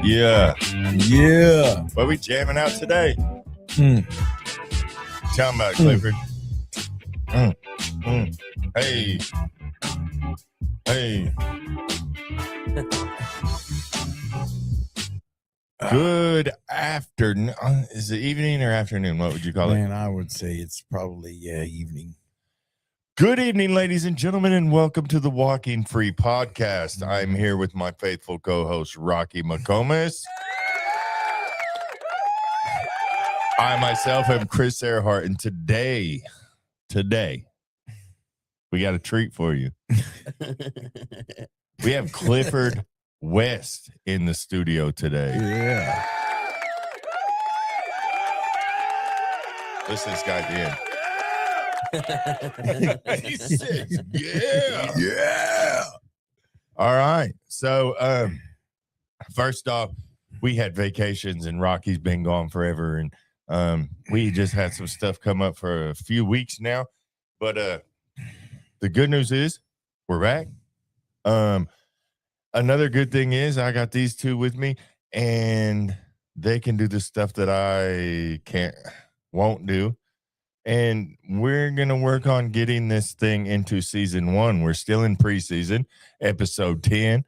Yeah. Yeah. What are we jamming out today? Tell me about it, Clifford. Hey. Hey. Good afternoon. Is it evening or afternoon? What would you call it? Man, I would say it's probably evening. Good evening, ladies and gentlemen, and welcome to the Walking Free Podcast. I'm here with my faithful co-host, Rocky McComas. I myself am Chris Earhart, and today, we got a treat for you. We have Clifford West in the studio today. Yeah. Listen to this guy, He said, yeah. Yeah. All right. So, first off, we had vacations and Rocky's been gone forever. And we just had some stuff come up for a few weeks now. But the good news is we're back. Another good thing is I got these two with me and they can do the stuff that I won't do. And we're going to work on getting this thing into season 1. We're still in preseason, episode 10.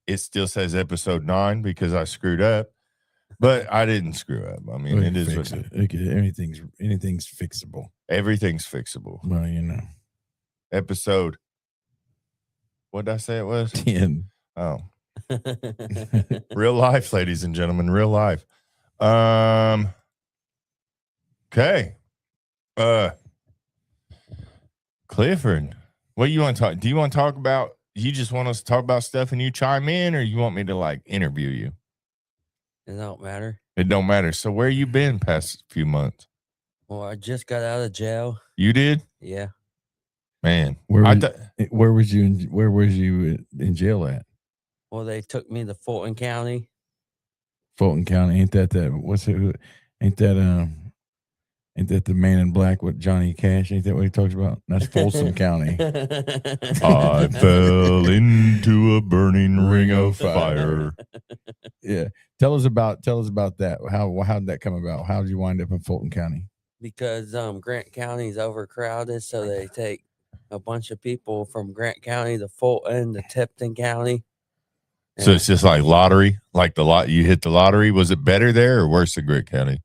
It still says episode 9 because I screwed up, but I didn't screw up. I mean, it is what anything's fixable. Everything's fixable. Well, you know. Episode, what did I say it was? 10. Oh. Real life, ladies and gentlemen, real life. Okay. Clifford, what do you want to talk? Do you want to talk about? You just want us to talk about stuff and you chime in, or you want me to like interview you? It don't matter. It don't matter. So where you been past few months? Well, I just got out of jail. You did? Yeah. Man, where was you in jail at? Well, they took me to Fulton County. Fulton County, ain't that the Man in Black with Johnny Cash? Ain't that what he talks about? That's Folsom County. I fell into a burning ring of fire. Yeah. Tell us about that. How did that come about? How did you wind up in Fulton County? Because Grant County is overcrowded, so they take a bunch of people from Grant County to Fulton to Tipton County. So it's just like lottery, like you hit the lottery. Was it better there or worse than Grant County?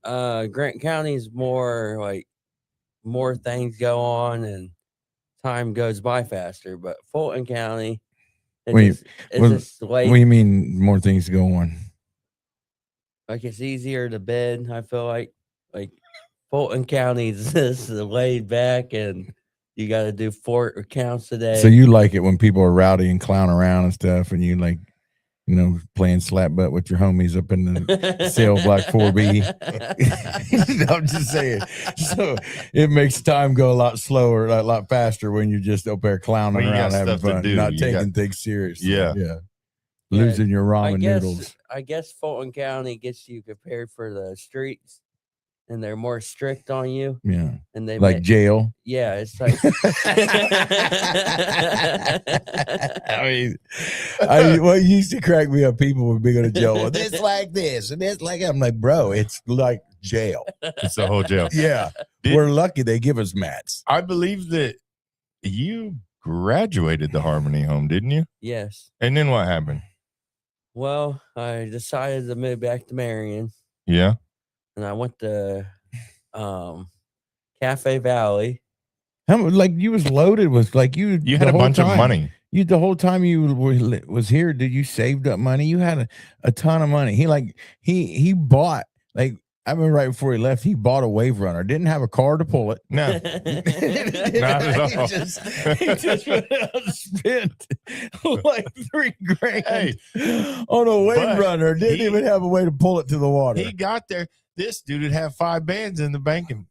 Grant County is more things go on and time goes by faster, but Fulton County, what do you mean more things go on? Like it's easier to bed. I feel like Fulton County is just laid back and you got to do 4 counts a day. So you like it when people are rowdy and clown around and stuff, and you like, playing slap butt with your homies up in the cell block 4B. I'm just saying. So it makes time go a lot slower, a lot faster when you're just up there clowning around, having fun, not taking things seriously. Yeah. Losing your ramen noodles. I guess Fulton County gets you prepared for the streets, and they're more strict on you. Yeah. And they like jail. Yeah, it's like what used to crack me up, people would be going to jail. Well, this like this and this like that. I'm like, bro, it's like jail. It's the whole jail. Yeah. We're lucky they give us mats. I believe that you graduated the Harmony Home, didn't you? Yes. And then what happened? Well, I decided to move back to Marion. Yeah. And I went to Cafe Valley. Like you was loaded with you had a bunch of money. You the whole time you was here, did you saved up money? You had a ton of money. He bought I remember right before he left, he bought a Wave Runner. Didn't have a car to pull it. No, not at all. He just went out and spent like $3,000 on a Wave Runner. Didn't even have a way to pull it to the water. He got there. This dude would have 5 bands in the bank and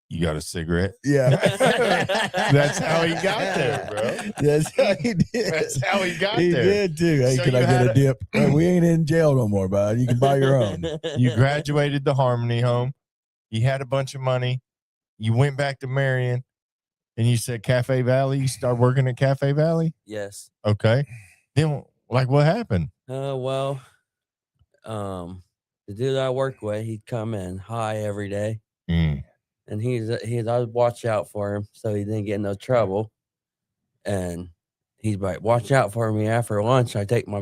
you got a cigarette? Yeah. That's how he got there, bro. That's how he did. That's how he got there. He did too. Hey, so can I get a dip? We ain't in jail no more, bud. You can buy your own. You graduated the Harmony Home. You had a bunch of money. You went back to Marion. And you said Cafe Valley. You started working at Cafe Valley. Yes. Okay. Then, like, what happened? Well, the dude I work with, he'd come in high every day, and I'd watch out for him so he didn't get in no trouble. And he's like, "Watch out for me after lunch. I take my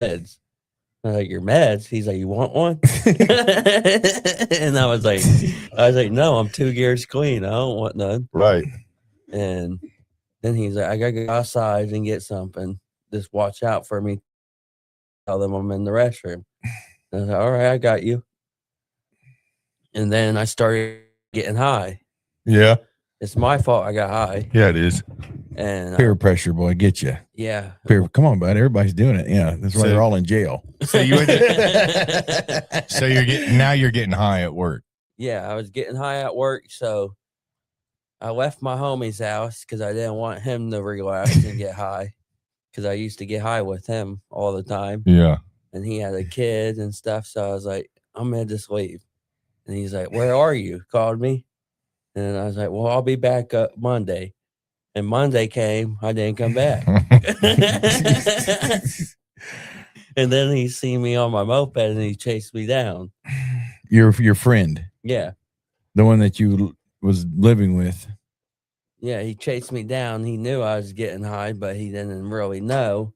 meds." I'm like, "Your meds?" He's like, "You want one?" And I was like, "No, I'm 2 gears clean. I don't want none." Right. And then he's like, "I gotta go outside and get something. Just watch out for me. Tell them I'm in the restroom." And I was like, "All right, I got you." And then I started getting high. Yeah. It's my fault I got high. Yeah, it is. And peer pressure, boy, get you. Yeah. Come on, bud. Everybody's doing it. Yeah, that's why they're all in jail. So you went so you're getting high at work. Yeah, I was getting high at work, so I left my homie's house because I didn't want him to relax and get high. Because I used to get high with him all the time. Yeah. And he had a kid and stuff. So I was like, I'm going to just leave. And he's like, "Where are you?" Called me. And I was like, "Well, I'll be back Monday." And Monday came. I didn't come back. And then he seen me on my moped and he chased me down. Your friend. Yeah. The one that you was living with. Yeah, he chased me down. He knew I was getting high, but he didn't really know.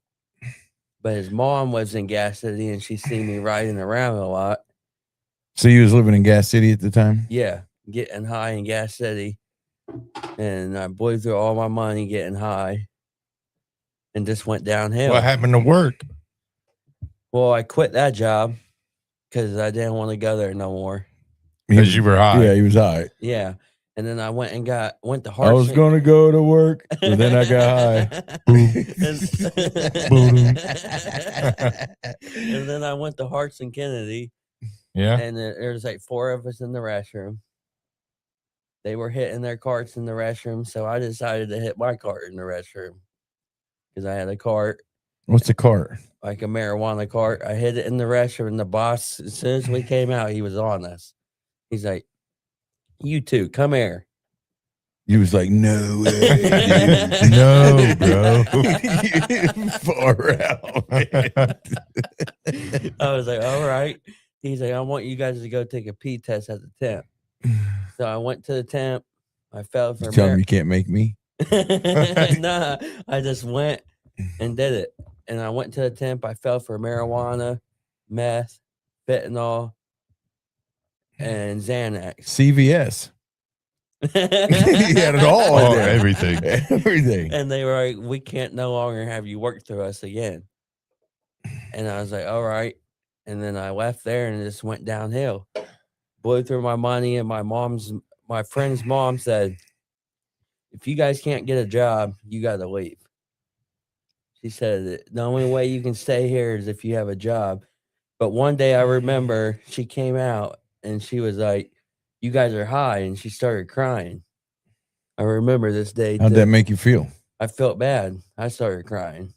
But his mom was in Gas City and she seen me riding around a lot. So you was living in Gas City at the time? Yeah, getting high in Gas City. And I blew through all my money getting high and just went downhill. What happened to work? Well, I quit that job because I didn't want to go there no more. Because you were high. Yeah, he was high. Yeah. And then I went to Hartson. I was going to go to work, but then I got high. And then I went to Hartson Kennedy. Yeah. And there's like 4 of us in the restroom. They were hitting their carts in the restroom, so I decided to hit my cart in the restroom because I had a cart. What's a cart? Like a marijuana cart. I hit it in the restroom, and the boss, as soon as we came out, he was on us. He's like, "You two, come here." He was like, "No way, no, bro." Far out. I was like, "All right." He's like, "I want you guys to go take a pee test at the temp." So I went to the temp. I fell for. Tell him you can't make me. Nah, I just went and did it. And I went to the temp. I fell for marijuana, meth, fentanyl, and Xanax. CVS. He had it all. Oh, everything. Everything. And they were like, "We can't no longer have you work through us again." And I was like, "All right." And then I left there and it just went downhill. Blew through my money, and my friend's mom said, "If you guys can't get a job, you got to leave." She said, "The only way you can stay here is if you have a job." But one day I remember she came out and she was like, "You guys are high," and she started crying. I remember this day. How'd that make you feel? I felt bad. I started crying.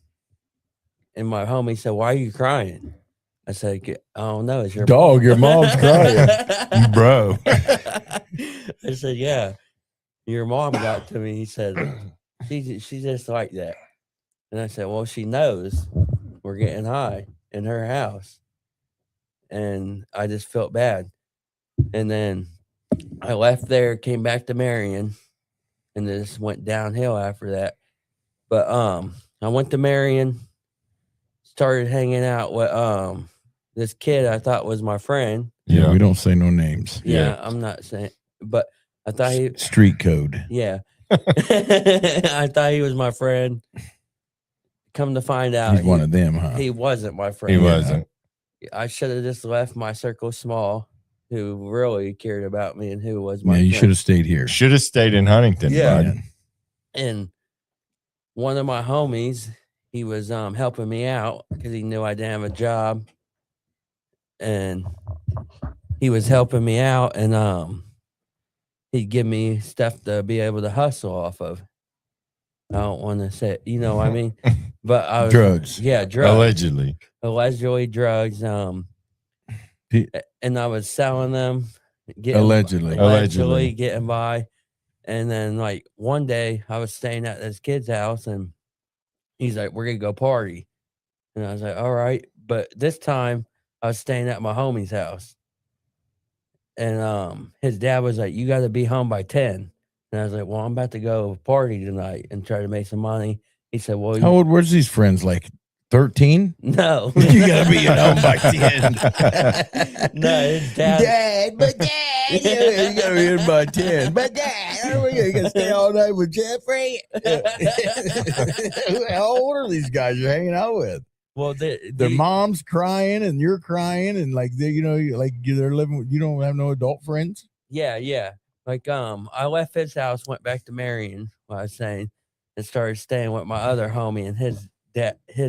And my homie said, "Why are you crying?" I said, "I don't know. It's your dog. mom." Your mom's crying, bro. I said, "Yeah, your mom got to me." He said, she's just like that." And I said, "Well, she knows we're getting high in her house." And I just felt bad. And then I left there, came back to Marion, and this went downhill after that. But I went to Marion, started hanging out with this kid I thought was my friend. Yeah, we don't say no names. Yeah, I'm not saying, but I thought he street code. Yeah. I thought he was my friend. Come to find out, he's one of them, huh? He wasn't my friend. He wasn't. I should have just left my circle small, who really cared about me and who was my you friend. should have stayed here. Should have stayed in Huntington. Yeah. Bud. And one of my homies, he was helping me out because he knew I didn't have a job. And he was helping me out, and he'd give me stuff to be able to hustle off of. I don't want to say it, you know what I mean? But I was, drugs. Yeah, drugs. Allegedly Drugs. And I was selling them, allegedly getting by. And then like one day I was staying at this kid's house and he's like, we're gonna go party. And I was like, all right. But this time I was staying at my homie's house. And his dad was like, you gotta be home by 10. And I was like, well, I'm about to go party tonight and try to make some money. He said, well, how old were these friends? Like 13? No. You gotta be at home by 10. No, his dad. But dad, you gotta be in by 10. But dad, are we gonna stay all night with Jeffrey? How old are these guys you're hanging out with? Well, their mom's crying and you're crying and like they, they're living. You don't have no adult friends. Yeah. Like I left his house, went back to Marion, what I was saying, and started staying with my other homie and his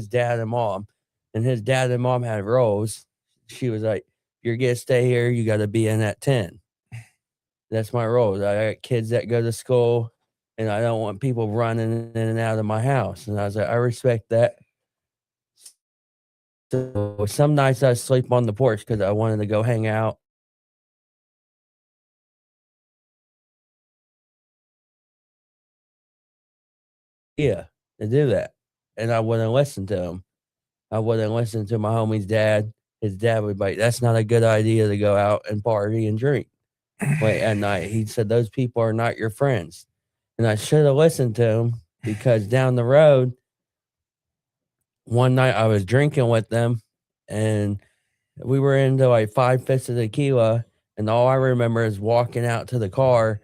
dad and mom. And his dad and mom had roles. She was like, "You're gonna stay here. You got to be in at 10." That's my roles. I got kids that go to school, and I don't want people running in and out of my house. And I was like, I respect that. So some nights I sleep on the porch because I wanted to go hang out. Yeah, to do that. And I wouldn't listen to him. I wouldn't listen to my homie's dad. His dad would be like, that's not a good idea to go out and party and drink late at night. He said, those people are not your friends. And I should have listened to him because down the road, one night I was drinking with them and we were into like 5 fifths of tequila. And all I remember is walking out to the car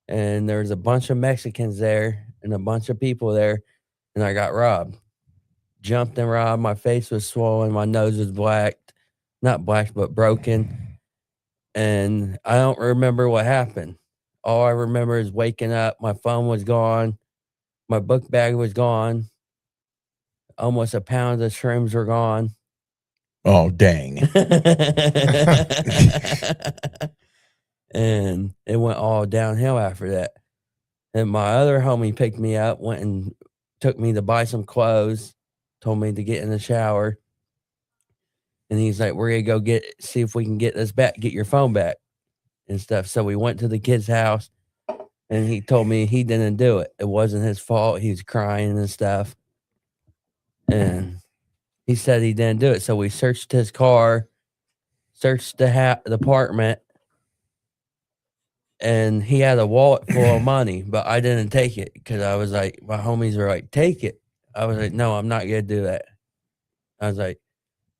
and there was a bunch of Mexicans there and a bunch of people there. And I got robbed. Jumped and robbed. My face was swollen. My nose was blacked. Not black, but broken. And I don't remember what happened. All I remember is waking up. My phone was gone. My book bag was gone. Almost a pound of shrooms were gone. Oh, dang. And it went all downhill after that. And my other homie picked me up, went and took me to buy some clothes, told me to get in the shower. And he's like, we're going to go see if we can get this back, get your phone back and stuff. So we went to the kid's house and he told me he didn't do it. It wasn't his fault. He was crying and stuff. And he said he didn't do it. So we searched his car, searched the apartment, and he had a wallet full of money, but I didn't take it because I was like, my homies were like, take it. I was like, no, I'm not going to do that. I was like,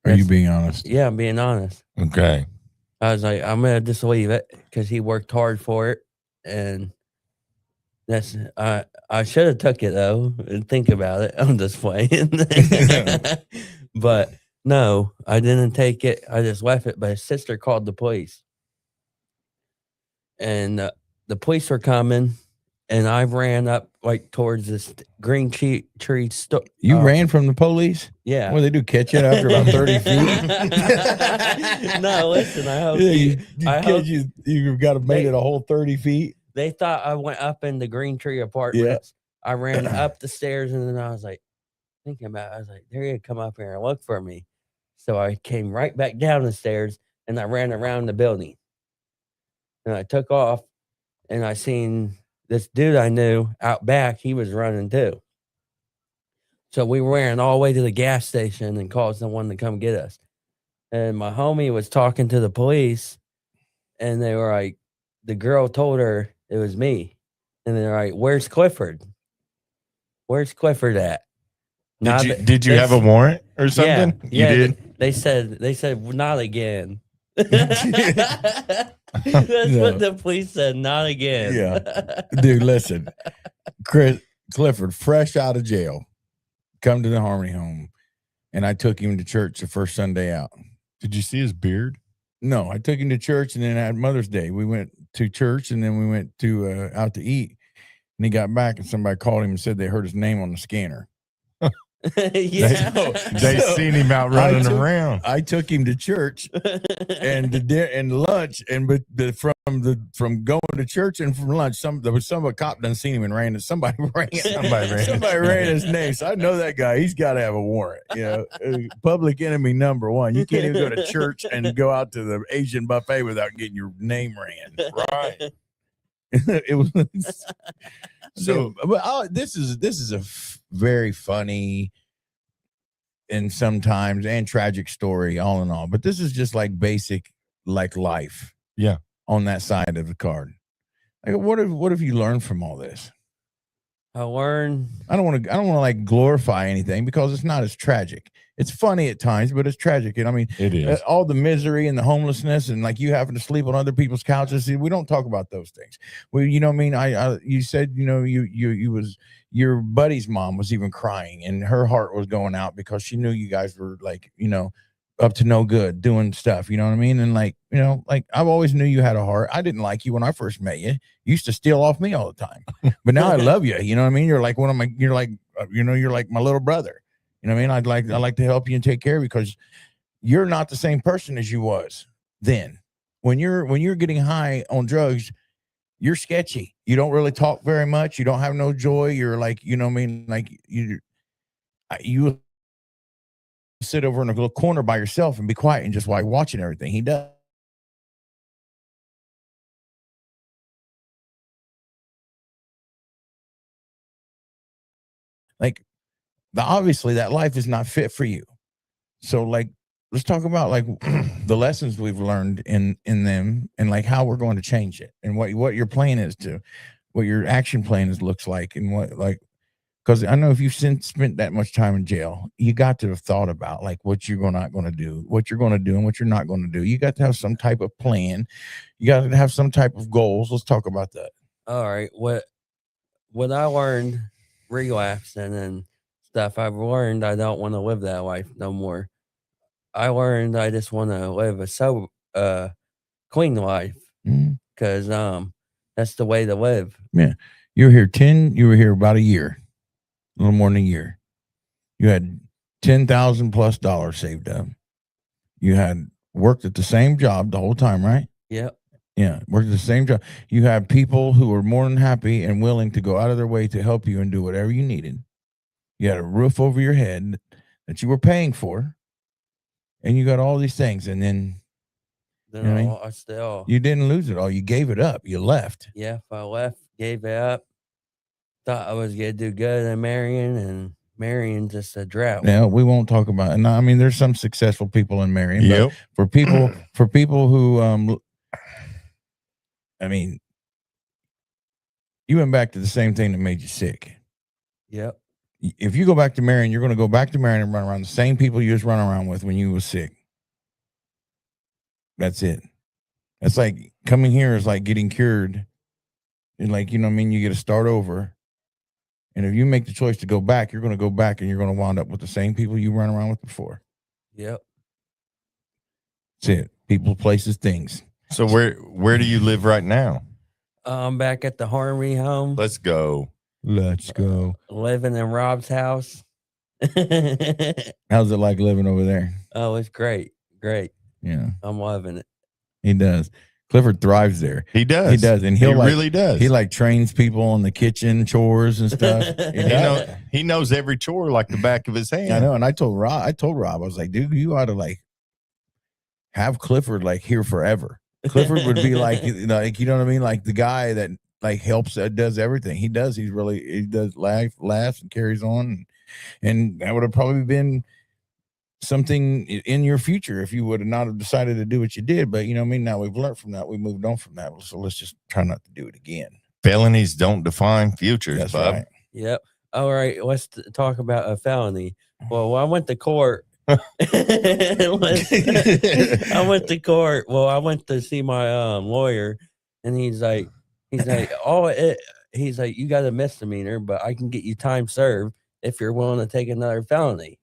are you being honest? Yeah, I'm being honest. Okay. I was like, I'm going to just leave it because he worked hard for it. And that's, I should have took it though and think about it. I'm just playing. But no, I didn't take it. I just left it. But his sister called the police. And the police were coming, and I ran up like towards this green tree. You ran from the police? Yeah. What do they do? Catch you after about 30 feet? No, listen. I hope you got to make it a whole 30 feet. They thought I went up in the green tree apartments. Yeah. I ran up the stairs, and then I was like thinking about it. I was like, they're gonna come up here and look for me. So I came right back down the stairs, and I ran around the building. And I took off, and I seen this dude I knew out back. He was running too. So we ran all the way to the gas station and called someone to come get us. And my homie was talking to the police, and they were like, the girl told her it was me. And they're like, where's Clifford? Where's Clifford at? Did you have a warrant or something? Yeah, you did? They said, not again. That's what the police said. Not again. Yeah, dude. Listen, Clifford, fresh out of jail, come to the Harmony home, and I took him to church the first Sunday out. Did you see his beard? No, I took him to church, and then at Mother's Day, we went to church, and then we went to out to eat. And he got back, and somebody called him and said they heard his name on the scanner. Yeah, they seen him out running around. I took him to church and lunch, and from going to church and from lunch, there was some cop done seen him and ran. Somebody ran his name. So I know that guy. He's got to have a warrant. You know, public enemy number one. You can't even go to church and go out to the Asian buffet without getting your name ran. Right. It was So- but this is a very funny and sometimes and tragic story, all in all. But this is just like basic, like life. Yeah. On that side of the card. Like, what have you learned from all this? I learned. I don't want to like glorify anything because it's not as tragic. It's funny at times, but it's tragic. And I mean, It is. all the misery and the homelessness and like you having to sleep on other people's couches. See, we don't talk about those things. Well, you know what I mean? I you said, you know, you was your buddy's mom was even crying and her heart was going out because she knew you guys were like, you know, up to no good doing stuff. You know what I mean? And like, you know, like I've always knew you had a heart. I didn't like you when I first met you. You used to steal off me all the time, but now I love you. You know what I mean? You're like you're like, you know, you're like my little brother. You know what I mean? I like to help you and take care of you because you're not the same person as you was then. When you're getting high on drugs, you're sketchy. You don't really talk very much. You don't have no joy. You're like, you know what I mean? Like you sit over in a little corner by yourself and be quiet and just like watching everything he does. Like, obviously that life is not fit for you. So like, let's talk about like the lessons we've learned in them and like how we're going to change it and what your plan is to, what your action plan is looks like and what like, because I know if you've spent that much time in jail, you got to have thought about like what you're not going to do, what you're going to do and what you're not going to do. You got to have some type of plan. You got to have some type of goals. Let's talk about that. All right. What I learned relapsing and stuff, I've learned I don't want to live that life no more. I learned I just want to live a clean life because that's the way to live. Yeah. You were here about a year, a little more than a year. You had $10,000+ saved up. You had worked at the same job the whole time, right? Yep. Yeah, worked at the same job. You had people who were more than happy and willing to go out of their way to help you and do whatever you needed. You had a roof over your head that you were paying for, and you got all these things. And then you know, you didn't lose it all. You gave it up. You left. Yeah, I left, gave it up. Thought I was gonna do good at Marion, and Marion's just a drought. Now we won't talk about it. I mean, there's some successful people in Marion. Yep. But for people who I mean, you went back to the same thing that made you sick. Yep. If you go back to Marion, you're going to go back to Marion and run around the same people you was running around with when you was sick. That's it. That's like coming here is like getting cured. And like, you know what I mean? You get to start over. And if you make the choice to go back, you're going to go back and you're going to wind up with the same people you ran around with before. Yep. That's it. People, places, things. So where do you live right now? I'm back at the Harmony home. Let's go. Let's go. Living in Rob's house. How's it like living over there? Oh, it's great. Great. Yeah. I'm loving it. He does. Clifford thrives there. He does. He does. And he really does. He like trains people in the kitchen chores and stuff. He knows every chore like the back of his hand. I know. And I told Rob, I was like, dude, you ought to like have Clifford like here forever. Clifford would be like you know what I mean? Like the guy that like helps, does everything. He does. He does laughs and carries on. And that would have probably been something in your future if you would have not have decided to do what you did. But you know what I mean? Now we've learned from that. We moved on from that. So let's just try not to do it again. Felonies don't define futures, That's bub. right. Yep. All right. Let's talk about a felony. Well, I went to court. I went to court. Well, I went to see my lawyer, and he's like, he's like, you got a misdemeanor, but I can get you time served if you're willing to take another felony.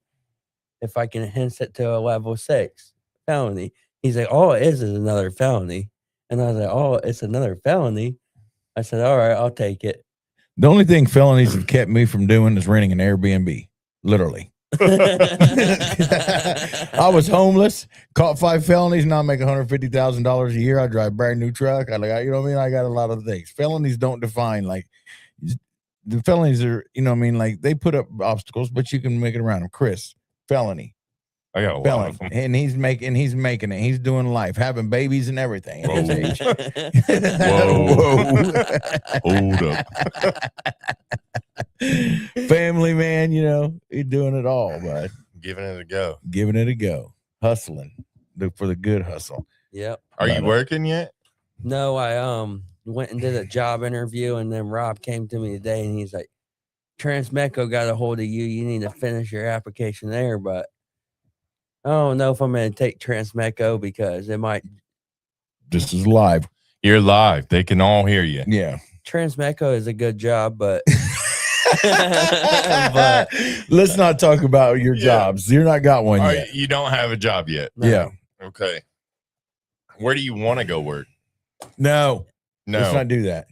If I can enhance it to a level 6 felony. He's like, all it is another felony. And I was like, oh, it's another felony. I said, all right, I'll take it. The only thing felonies have kept me from doing is renting an Airbnb. Literally. I was homeless, caught 5 felonies, now I make $150,000 a year. I drive a brand new truck. You know what I mean? I got a lot of things. Felonies don't define, like, the felonies are, you know what I mean? Like, they put up obstacles, but you can make it around them. Chris, felony. I got a lot Felon, of them. and he's making it. He's doing life, having babies and everything. At his age. Whoa. Hold up. Family man, he's doing it all, bud. Giving it a go. Giving it a go. Hustling. Look for the good hustle. Yep. Are you working yet? No, I went and did a job interview, and then Rob came to me today, and he's like, Transmeco got a hold of you. You need to finish your application there, but I don't know if I'm going to take Transmeco because it might. This is live. You're live. They can all hear you. Yeah. Transmeco is a good job, but but let's not talk about your jobs. You're not got one yet. You don't have a job yet. No. Yeah. Okay. Where do you want to go work? No. Let's not do that.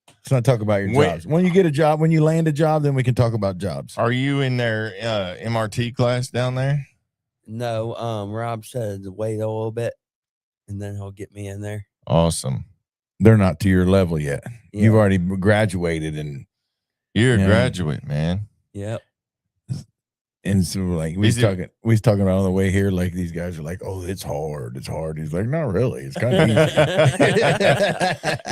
Let's not talk about your jobs. When you get a job, when you land a job, then we can talk about jobs. Are you in their MRT class down there? No. Rob said to wait a little bit, and then he'll get me in there. Awesome. They're not to your level yet. Yeah. You've already graduated, and you're a graduate, man. Yep. And so, like, we was talking about on the way here, like, these guys are like, "Oh, it's hard. It's hard." He's like, "Not really. It's kind of easy."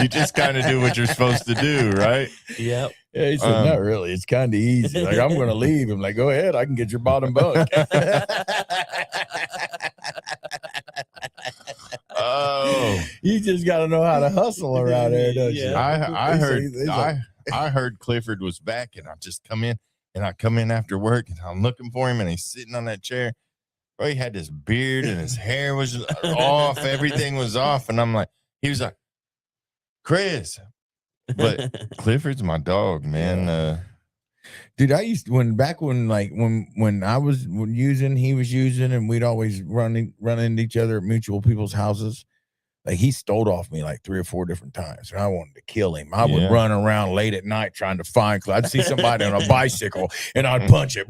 You just kind of do what you're supposed to do, right? Yep. Yeah, he said, "Not really. It's kind of easy." Like, I'm going to leave. I'm like, "Go ahead. I can get your bottom bunk." Oh, you just got to know how to hustle around there, don't you? I heard Clifford was back, and I just come in. And I come in after work, and I'm looking for him, and he's sitting on that chair. Bro, he had this beard, and his hair was off. Everything was off. And I'm like, he was like, Chris. But Clifford's my dog, man. Dude, I used when I was using, he was using, and we'd always run into each other at mutual people's houses. Like, he stole off me like 3 or 4 different times, and I wanted to kill him. I would run around late at night trying to find. I'd see somebody on a bicycle, and I'd punch it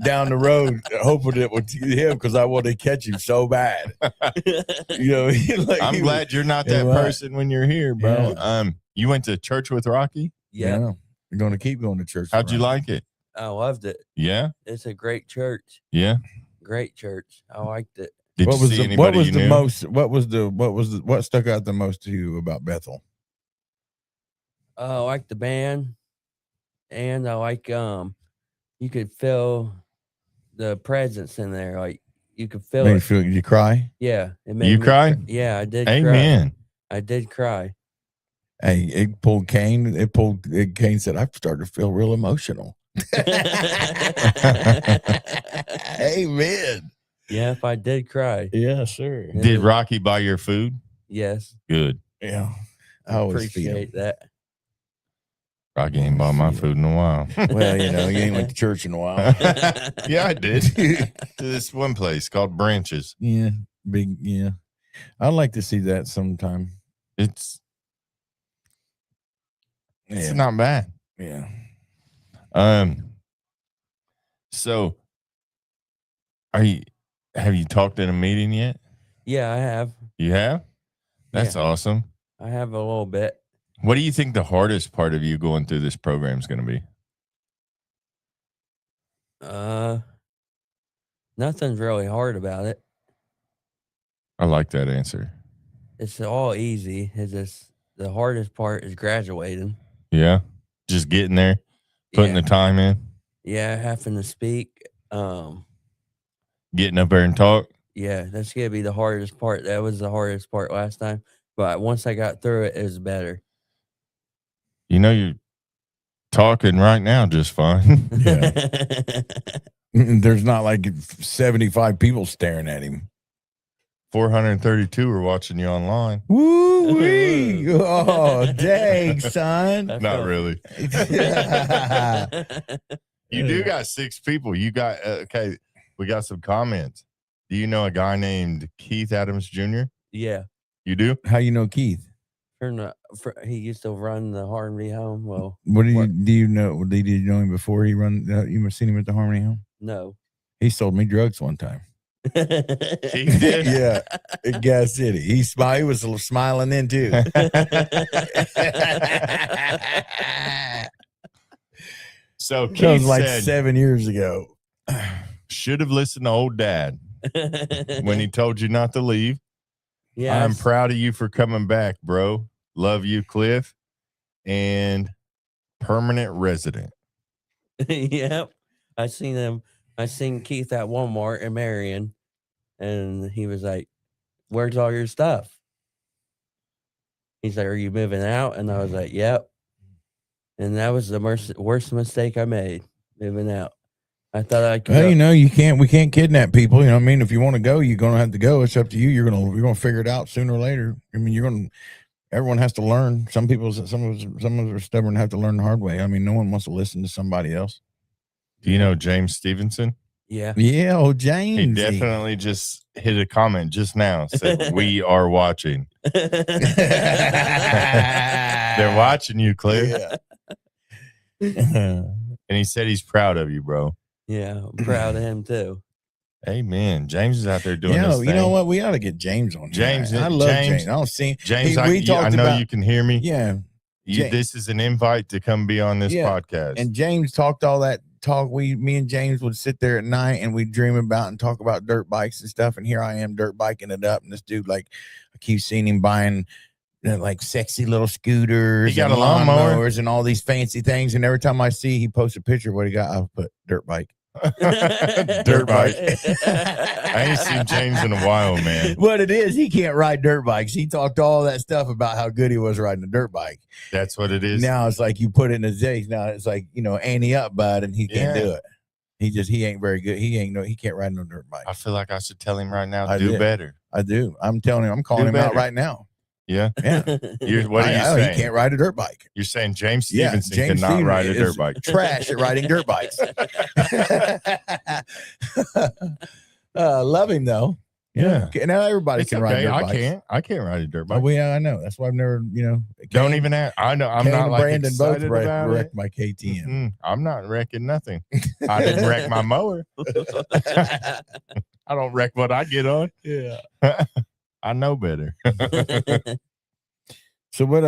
down the road, hoping it would him because I wanted to catch him so bad. Like, I'm glad you're not that person when you're here, bro. Yeah. You went to church with Rocky? Yeah. You're going to keep going to church. How'd you like it? I loved it. Yeah, it's a great church. Yeah, great church. I liked it. What stuck out the most to you about Bethel? I like the band, and I like you could feel the presence in there. Like, you could feel it. Did you cry? Yeah. You cried? Yeah, I did. Amen. Cry. I did cry. Hey, it pulled Kane. Kane said, "I've started to feel real emotional." Amen. Yeah, if I did cry. Yeah, sure. Did Rocky buy your food? Yes. Good. Yeah. I appreciate that. Rocky ain't bought my food in a while. Well, you ain't went to church in a while. Yeah, I did. To this one place called Branches. Yeah. Big, yeah. I'd like to see that sometime. It's not bad. Yeah. So have you talked in a meeting yet? Yeah, I have. You have? That's awesome. I have a little bit. What do you think the hardest part of you going through this program is going to be? Nothing's really hard about it. I like that answer. It's all easy. It's just the hardest part is graduating. Yeah. Just getting there, putting the time in. Yeah, having to speak. Getting up there and talk. Yeah, that's gonna be the hardest part. That was the hardest part last time. But once I got through it, it was better. You're talking right now just fine. Yeah. There's not like 75 people staring at him. 432 are watching you online. Woo-wee. Oh, dang, son. Not really. You do got 6 people. You got, okay, we got some comments. Do you know a guy named Keith Adams Jr.? Yeah. You do? How you know Keith? He used to run the Harmony home. Well, do you know? Did you know him before he run? You must seen him at the Harmony home? No. He sold me drugs one time. Keith did? Yeah, at Gas City. He was smiling then too. So Keith was like said, 7 years ago. Should have listened to old dad when he told you not to leave. Yeah, I'm proud of you for coming back, bro. Love you, Cliff. And permanent resident. Yep. I seen him. I seen Keith at Walmart in Marion, and he was like, "Where's all your stuff?" He's like, "Are you moving out?" And I was like, "Yep." And that was the worst mistake I made, moving out. I thought I could. Well, we can't kidnap people. You know what I mean? If you want to go, you're gonna have to go. It's up to you. You're gonna figure it out sooner or later. I mean, everyone has to learn. Some of us are stubborn and have to learn the hard way. I mean, no one wants to listen to somebody else. Do you know James Stevenson? Yeah. Yeah, oh James. He definitely just hit a comment just now. Said we are watching. They're watching you, Cliff. Yeah. And he said he's proud of you, bro. Yeah, I'm proud of him too. Amen. James is out there doing this thing. You know what? We ought to get James on. James, I love James. I don't see James. I know you can hear me. Yeah. This is an invite to come be on this podcast. And James talked all that talk. Me and James would sit there at night and we'd dream about and talk about dirt bikes and stuff. And here I am dirt biking it up. And this dude, like, I keep seeing him buying like sexy little scooters. He got and a lawnmower lawnmowers and all these fancy things. And every time I see he posts a picture of what he got, I'll put dirt bike. Dirt bike. I ain't seen James in a while, man. What it is, he can't ride dirt bikes. He talked all that stuff about how good he was riding a dirt bike. That's what it is. Now it's like you put it in his days. Now it's like, ante up, bud, and he can't do it. He ain't very good. He can't ride no dirt bike. I feel like I should tell him right now, do better. I do. I'm telling him, I'm calling him out right now. Yeah. Yeah. What are you saying? He can't ride a dirt bike. You're saying James Stevenson cannot ride a dirt bike. Trash at riding dirt bikes. Love him though. Yeah. Now everybody can ride dirt bikes. I can't ride a dirt bike. Oh, yeah, I know. That's why I've never, don't even ask. I know. I'm not like Brandon excited both about wrecked it. my KTM. I'm not wrecking nothing. I didn't wreck my mower. I don't wreck what I get on. Yeah. I know better. So what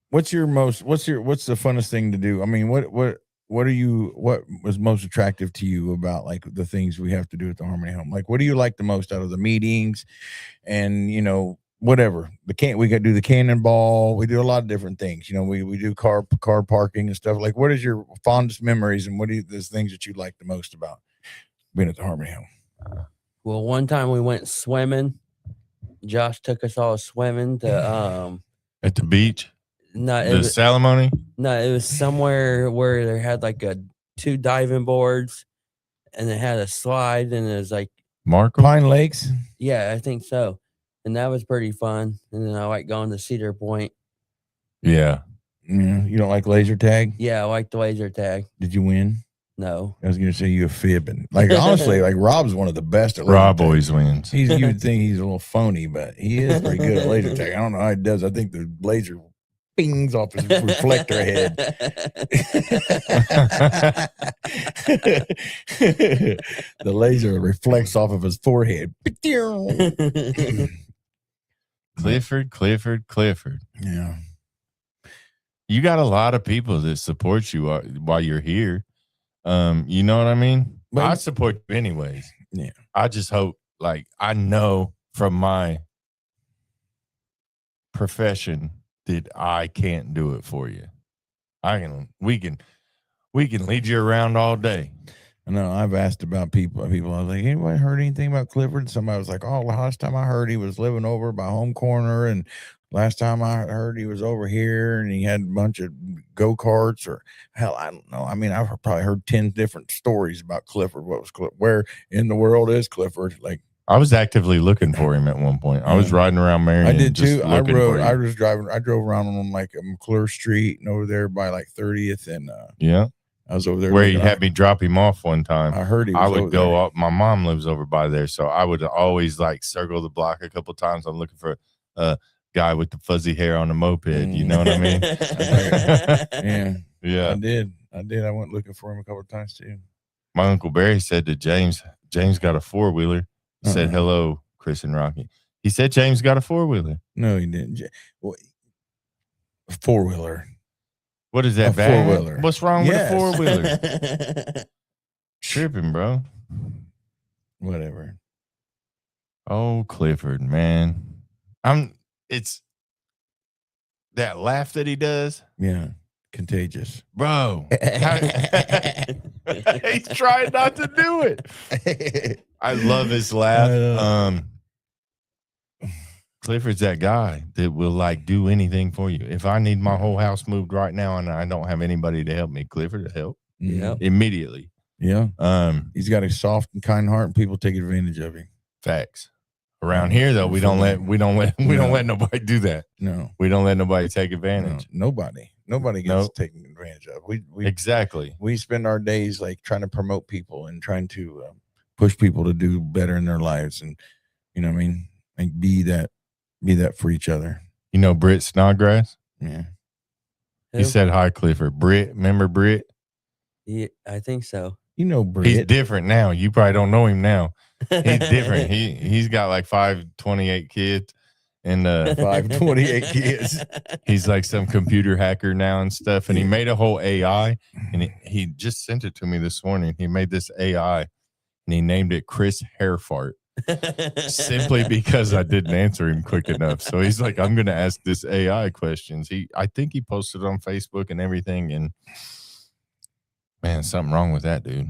what's the funnest thing to do? I mean, what was most attractive to you about like the things we have to do at the Harmony home? Like, what do you like the most out of the meetings and, whatever we got to do the cannonball. We do a lot of different things. We do car parking and stuff. Like, what is your fondest memories and what are the things that you like the most about being at the Harmony home? Well, one time we went swimming. Josh took us all swimming to at the beach. No, the Salamone. No, it was somewhere where they had like two diving boards, and it had a slide, and it was like Markham Pine Lakes. Yeah, I think so, and that was pretty fun. And then I like going to Cedar Point. Yeah. You don't like laser tag? Yeah, I like the laser tag. Did you win? No. I was going to say you're fibbing. Like, honestly, like Rob's one of the best at laser Rob tag. Always wins. You would think he's a little phony, but he is pretty good at laser tag. I don't know how he does. I think the laser pings off his reflector head. The laser reflects off of his forehead. Clifford. Yeah. You got a lot of people that support you while you're here. You know what I mean? But I support you anyways. Yeah. I just hope, like, I know from my profession that I can't do it for you. We can lead you around all day. I know I've asked about people. I was like, anybody heard anything about Clifford? Somebody was like, oh, last time I heard he was living over by Home Corner, and last time I heard he was over here and he had a bunch of go-karts, or hell, I don't know. I mean, I've probably heard 10 different stories about Clifford. Where in the world is Clifford? Like, I was actively looking for him at one point. I was riding around Marion. I did too. I drove around on like McClure Street and over there by like 30th, and yeah, I was over there where he had me drop him off one time. I heard I would go up. My mom lives over by there, so I would always like circle the block a couple times. I'm looking for a guy with the fuzzy hair on the moped. You know what I mean? Yeah. I did. I went looking for him a couple of times too. My Uncle Barry said to James got a 4-wheeler. Said hello, Chris and Rocky. He said James got a 4-wheeler. No, he didn't. 4-wheeler. What is that? A 4-wheeler. What's wrong with a 4-wheeler? Tripping, bro. Whatever. Oh, Clifford, man. It's that laugh that he does. Yeah. Contagious. Bro. He's trying not to do it. I love his laugh. Clifford's that guy that will like do anything for you. If I need my whole house moved right now and I don't have anybody to help me, Clifford will help. Yeah. Immediately. Yeah. He's got a soft and kind heart, and people take advantage of him. Facts. Around here though, we don't let nobody do that. No. We don't let nobody take advantage. No. Nobody gets taken advantage of. We exactly. We spend our days like trying to promote people and trying to push people to do better in their lives, and you know what I mean, like be that for each other. You know Britt Snodgrass? Yeah. He said hi, Clifford. Britt, remember Britt? Yeah, I think so. You know Britt. He's different now. You probably don't know him now. He's different. He's got like 528 kids and 528 kids. He's like some computer hacker now and stuff. And he made a whole AI, and he just sent it to me this morning. He made this AI and he named it Chris Hairfart. Simply because I didn't answer him quick enough. So he's like, I'm gonna ask this AI questions. I think he posted on Facebook and everything, and man, something wrong with that dude.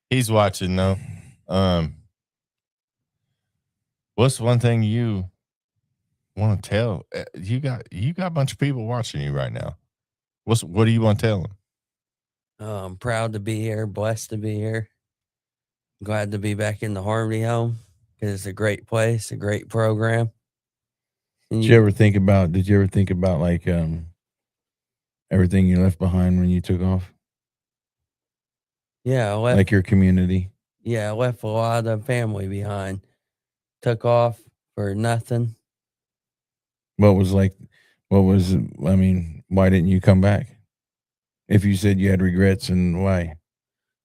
He's watching though. What's one thing you want to tell? You got a bunch of people watching you right now. What do you want to tell them? I'm proud to be here, blessed to be here. Glad to be back in the Harmony home because it's a great place, a great program. Did you ever think about like everything you left behind when you took off? Yeah, I left, like your community. Yeah, I left a lot of family behind. Took off for nothing. I mean, why didn't you come back? If you said you had regrets, and why?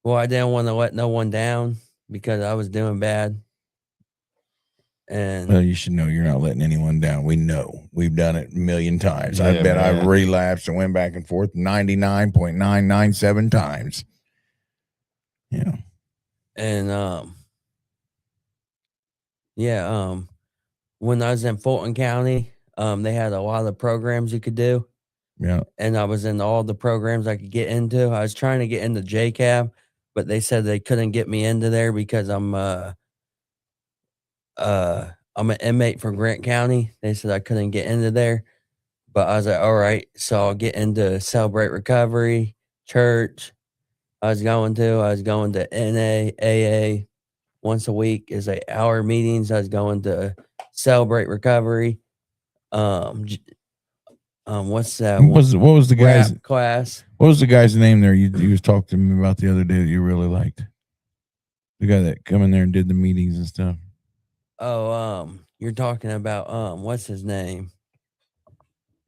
Well, I didn't want to let no one down because I was doing bad. And well, you should know you're not letting anyone down. We know. We've done it a million times. I bet I've relapsed and went back and forth 99.997 times. Yeah. And when I was in Fulton County, they had a lot of programs you could do. Yeah. And I was in all the programs I could get into. I was trying to get into JCAB, but they said they couldn't get me into there because I'm an inmate from Grant County. They said I couldn't get into there. But I was like, all right, so I'll get into Celebrate Recovery, church. I was going to NA, AA once a week is 8 hour meetings. I was going to Celebrate Recovery. What's that? What was the guy's class? What was the guy's name there? You was talking to me about the other day that you really liked. The guy that come in there and did the meetings and stuff. Oh, you're talking about what's his name?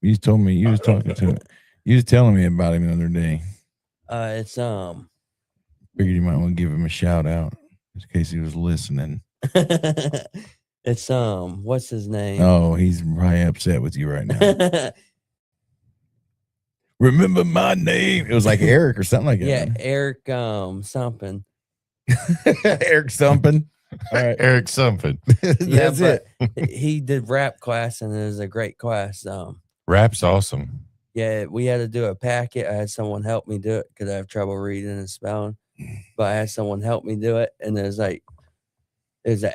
You told me you was talking to him. You was telling me about him the other day. It's figured you might want to give him a shout out in case he was listening. It's what's his name? Oh, he's probably upset with you right now. Remember my name? It was like Eric or something like that. Yeah, Eric something. Eric something. All right, Eric something. That's it. He did rap class, and it was a great class. Rap's awesome. Yeah, we had to do a packet. I had someone help me do it because I have trouble reading and spelling. But I had someone help me do it, and there's an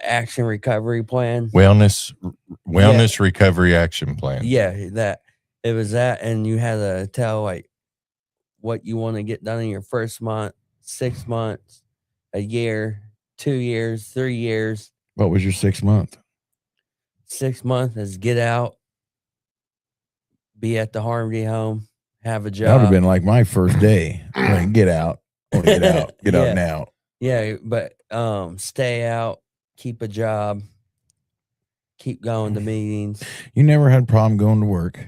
action recovery plan. Wellness recovery action plan. Yeah, that. It was that, and you had to tell like what you want to get done in your first month, 6 months, a year, 2 years, 3 years. What was your 6 month? 6 months is get out, be at the Harmony home, have a job. That would have been like my first day. Like, get out. Get out. Get out now. Yeah, but stay out, keep a job, keep going to meetings. You never had a problem going to work.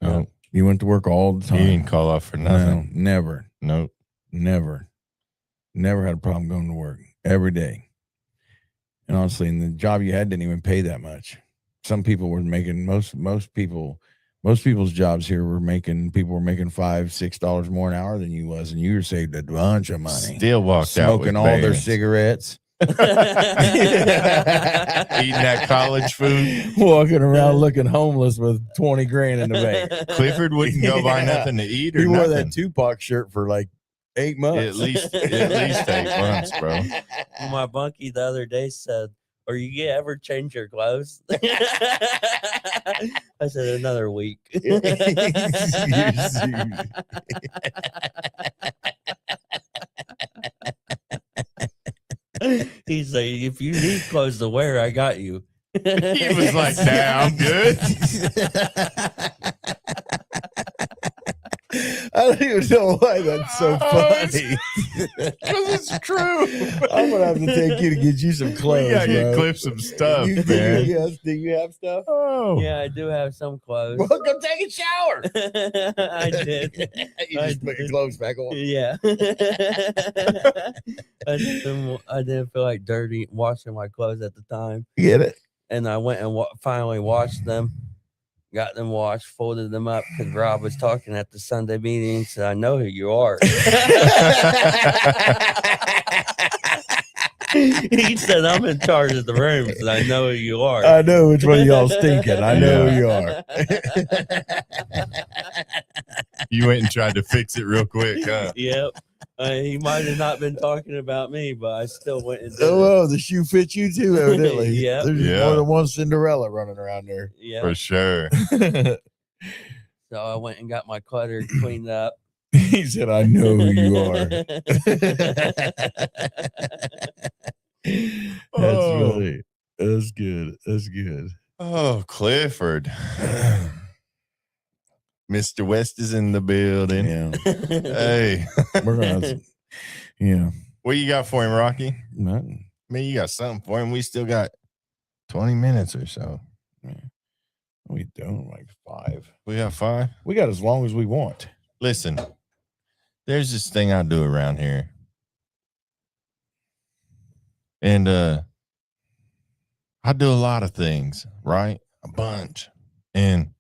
No. You went to work all the time. You didn't call off for nothing. No, never. Nope. Never had a problem going to work every day. And honestly, and the job you had didn't even pay that much. Some people were making most people Most people's jobs here people were making $5-6 more an hour than you was, and you were saved a bunch of money. Still walked out smoking all their cigarettes. Eating that college food, walking around looking homeless with 20 grand in the bank. Clifford wouldn't go buy nothing to eat or he wore nothing. that Tupac shirt for like 8 months. At least 8 months, bro. My bunkie the other day said, "Are you ever change your clothes?" I said, "Another week." He's like, "If you need clothes to wear, I got you." He was like, "Nah, I'm good." I don't even know why that's so funny. Because it's true. I'm gonna have to take you to get you some clothes. Yeah, you bro. clip some stuff, Do man. you have stuff? Oh, Yeah, I do have some clothes. Well, go take a shower. I did. You just put your clothes back on. Yeah. I didn't feel like washing my clothes at the time. Get it? And I went and finally washed them, got them washed, folded them up because Rob was talking at the Sunday meeting and said, "I know who you are." He said, "I'm in charge of the rooms and I know who you are." I know which one of y'all stinking. I know who you are. You went and tried to fix it real quick, huh? Yep. He might have not been talking about me, but I still went and did Oh, well, the shoe fits you too, evidently. Yep. There's Yeah. more than one Cinderella running around there. Yeah. For sure. So I went and got my clutter cleaned up. He said, "I know who you are." That's funny. That's good. That's good. Oh, Clifford. Mr. West is in the building. Yeah. Hey. We're gonna, yeah. What you got for him, Rocky? Nothing. I mean, you got something for him. We still got 20 minutes or so. Yeah. We don't, like 5. We got 5? We got as long as we want. Listen, there's this thing I do around here. And I do a lot of things, right? A bunch. And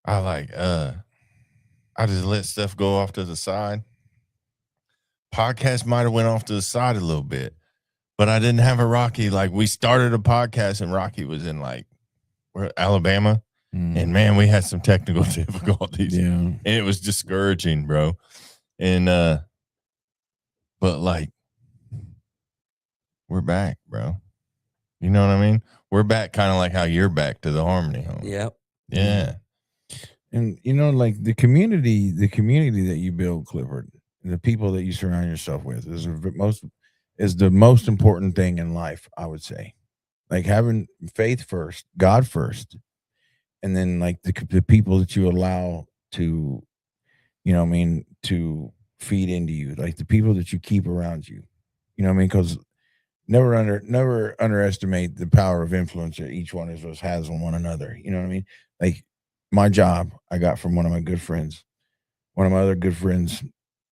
I just let stuff go off to the side. Podcast might have went off to the side a little bit, but I didn't have a Rocky. Like, we started a podcast and Rocky was in Alabama. And man, we had some technical difficulties. Yeah. And it was discouraging, bro. And but like, we're back, bro. You know what I mean? We're back, kind of like how you're back to the Harmony home. Yep. Yeah. And like the community that you build, Clifford, the people that you surround yourself with is the most important thing in life, I would say. Like having faith first, God first, and then like the people that you allow to, to feed into you, like the people that you keep around you. You know what I mean? Because never underestimate the power of influence that each one of us has on one another. You know what I mean? Like my job, I got from one of my good friends. One of my other good friends,